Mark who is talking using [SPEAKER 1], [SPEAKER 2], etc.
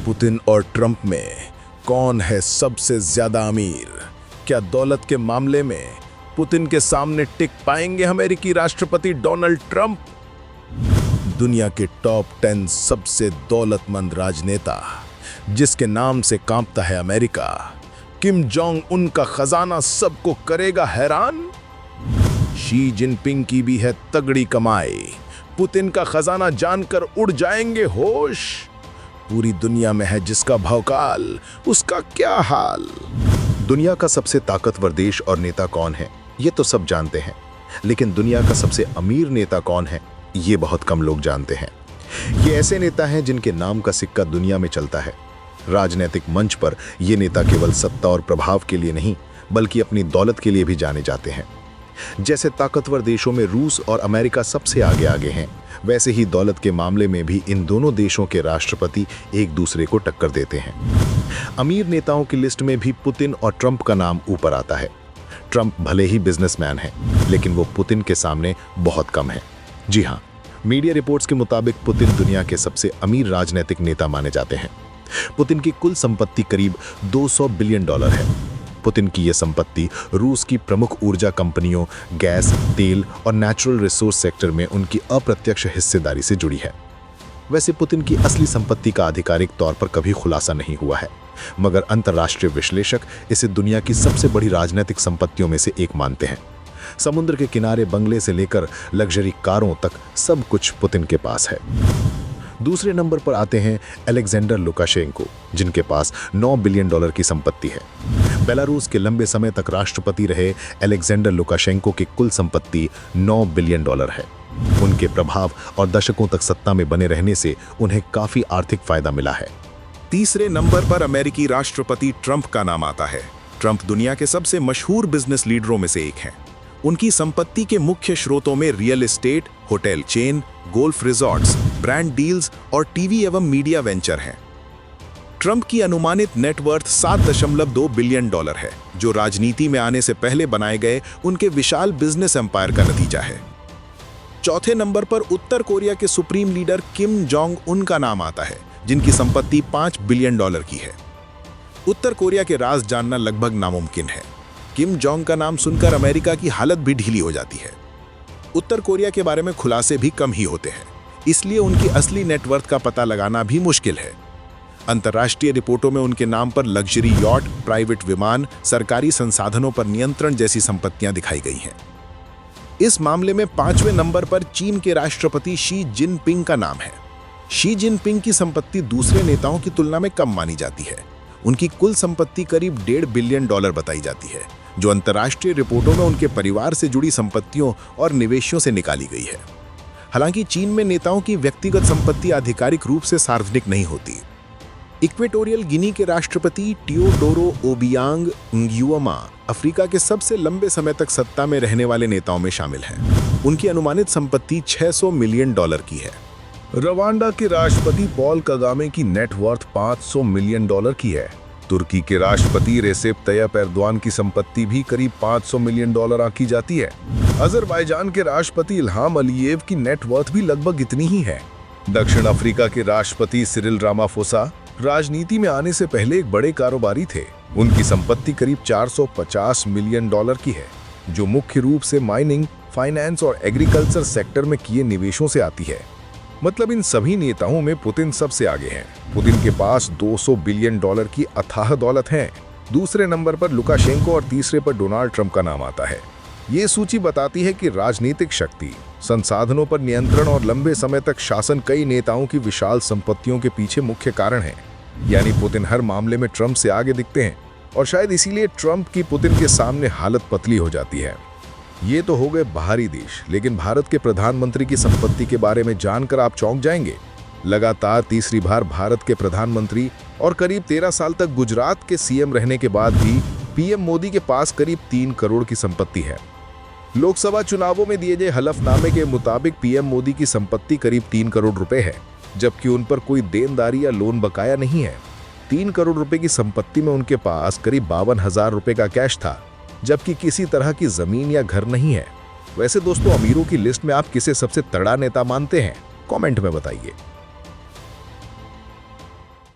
[SPEAKER 1] Putin और Trump में कौन है सबसे ज्यादा अमीर? क्या दौलत के मामले में पुतिन के सामने टिक पाएंगे अमेरिकी राष्ट्रपति डोनाल्ड ट्रंप? दुनिया के टॉप 10 सबसे दौलतमंद राजनेता जिसके नाम से कांपता है अमेरिका, किम जोंग उन का खजाना सबको करेगा हैरान। शी जिनपिंग की भी है तगड़ी कमाई, पुतिन का खजाना जानकर उड़ जाएंगे होश। पूरी दुनिया में है जिसका भौकाल, उसका क्या हाल।
[SPEAKER 2] दुनिया का सबसे ताकतवर देश और नेता कौन है, ये तो सब जानते हैं, लेकिन दुनिया का सबसे अमीर नेता कौन है, ये बहुत कम लोग जानते हैं। ये ऐसे नेता हैं जिनके नाम का सिक्का दुनिया में चलता है। राजनीतिक मंच पर ये नेता केवल सत्ता और प्रभाव के लिए नहीं, बल्कि अपनी दौलत के लिए भी जाने जाते हैं। जैसे ताकतवर देशों में रूस और अमेरिका सबसे आगे हैं, वैसे ही दौलत के मामले में भी इन दोनों देशों के राष्ट्रपति एक दूसरे को टक्कर देते हैं। अमीर नेताओं की लिस्ट में भी पुतिन और ट्रंप का नाम ऊपर आता है। ट्रंप भले ही बिजनेसमैन है, लेकिन वो पुतिन के सामने बहुत कम है। जी हाँ, मीडिया रिपोर्ट्स के मुताबिक पुतिन दुनिया के सबसे अमीर राजनीतिक नेता माने जाते हैं। पुतिन की कुल संपत्ति करीब $200 बिलियन है। पुतिन की यह संपत्ति रूस की प्रमुख ऊर्जा कंपनियों, गैस, तेल और नेचुरल रिसोर्स सेक्टर में उनकी अप्रत्यक्ष हिस्सेदारी से जुड़ी है। वैसे पुतिन की असली संपत्ति का आधिकारिक तौर पर कभी खुलासा नहीं हुआ है, मगर अंतर्राष्ट्रीय विश्लेषक इसे दुनिया की सबसे बड़ी राजनीतिक संपत्तियों में से एक मानते हैं। समुद्र के किनारे बंगले से लेकर लग्जरी कारों तक सब कुछ पुतिन के पास है। दूसरे नंबर पर आते हैं अलेक्जेंडर लुकाशेंको, जिनके पास $9 बिलियन की संपत्ति है। बेलारूस के लंबे समय तक राष्ट्रपति रहे अलेक्जेंडर लुकाशेंको की कुल संपत्ति $9 बिलियन है। उनके प्रभाव और दशकों तक सत्ता में बने रहने से उन्हें काफी आर्थिक फायदा मिला है।
[SPEAKER 1] तीसरे नंबर पर अमेरिकी राष्ट्रपति ट्रंप का नाम आता है। ट्रंप दुनिया के सबसे मशहूर बिजनेस लीडरों में से एक हैं। उनकी संपत्ति के मुख्य स्रोतों में real estate, hotel chain, golf resorts, brand deals और टीवी एवं मीडिया वेंचर हैं। ट्रंप की अनुमानित नेटवर्थ $7.2 बिलियन है, जो राजनीति में आने से पहले बनाए गए उनके विशाल बिजनेस एम्पायर का नतीजा है। चौथे नंबर पर उत्तर कोरिया के supreme leader Kim Jong Un का नाम आता है, जिनकी संपत्ति $5 बिलियन की है। उत्तर कोरिया के राज जानना लगभग नामुमकिन है। किम जोंग का नाम सुनकर अमेरिका की हालत भी ढीली हो जाती है। उत्तर कोरिया के बारे में खुलासे भी कम ही होते हैं, इसलिए उनकी असली नेटवर्थ का पता लगाना भी मुश्किल है। अंतर्राष्ट्रीय रिपोर्टों में उनके नाम पर लग्जरी यॉट, प्राइवेट विमान, सरकारी संसाधनों पर नियंत्रण जैसी संपत्तियां दिखाई गई हैं। इस मामले में 5वें नंबर पर चीन के राष्ट्रपति शी जिनपिंग का नाम है। शी जिनपिंग की संपत्ति दूसरे नेताओं की तुलना में कम मानी जाती है। उनकी कुल संपत्ति करीब $1.5 बिलियन बताई जाती है, जो अंतर्राष्ट्रीय रिपोर्टों में उनके परिवार से जुड़ी संपत्तियों और निवेशों से निकाली गई है। हालांकि चीन में नेताओं की व्यक्तिगत संपत्ति आधिकारिक रूप से सार्वजनिक नहीं होती। इक्वेटोरियल गिनी के राष्ट्रपति टियोडोरो ओबियांग nguema अफ्रीका के सबसे लंबे समय तक सत्ता में रहने वाले नेताओं में शामिल हैं। उनकी अनुमानित संपत्ति $600 मिलियन की है।
[SPEAKER 3] रवांडा के राष्ट्रपति पॉल कगामे की नेटवर्थ $500 मिलियन की है। तुर्की के राष्ट्रपति रेसेप तैयप एर्दोआन की संपत्ति भी करीब $500 मिलियन आंकी जाती है। अजरबैजान के राष्ट्रपति इल्हाम अलीयेव की नेटवर्थ भी लगभग इतनी ही है। दक्षिण अफ्रीका के राष्ट्रपति सिरिल रामाफोसा राजनीति में आने से पहले एक बड़े कारोबारी थे। उनकी संपत्ति करीब $450 मिलियन की है, जो मुख्य रूप से माइनिंग, फाइनेंस और एग्रीकल्चर सेक्टर में किए निवेशों से आती है। मतलब इन सभी नेताओं में पुतिन सबसे आगे हैं। पुतिन के पास $200 बिलियन की अथाह दौलत है। दूसरे नंबर पर लुकाशेंको और तीसरे पर डोनाल्ड ट्रंप का नाम आता है। ये सूची बताती है कि राजनीतिक शक्ति, संसाधनों पर नियंत्रण और लंबे समय तक शासन कई नेताओं की विशाल संपत्तियों के पीछे मुख्य कारण है। यानी पुतिन हर मामले में ट्रंप से आगे दिखते हैं, और शायद इसीलिए ट्रंप की पुतिन के सामने हालत पतली हो जाती है। ये तो हो गए बाहरी देश, लेकिन भारत के प्रधानमंत्री की संपत्ति के बारे में जानकर आप चौंक जाएंगे। लगातार तीसरी बार भारत के प्रधानमंत्री और करीब 13 साल तक गुजरात के सीएम रहने के बाद भी पीएम मोदी के पास करीब 3 करोड़ की संपत्ति है। लोकसभा चुनावों में दिए गए हलफनामे के मुताबिक पीएम मोदी की संपत्ति करीब 3 करोड़ रुपए है, जबकि उन पर कोई देनदारी या लोन बकाया नहीं है। 3 करोड़ रुपए की संपत्ति में उनके पास करीब 52,000 रुपए का कैश था, जबकि किसी तरह की जमीन या घर नहीं है। वैसे दोस्तों, अमीरों की लिस्ट में आप किसे सबसे तगड़ा नेता मानते हैं? कमेंट में बताइए।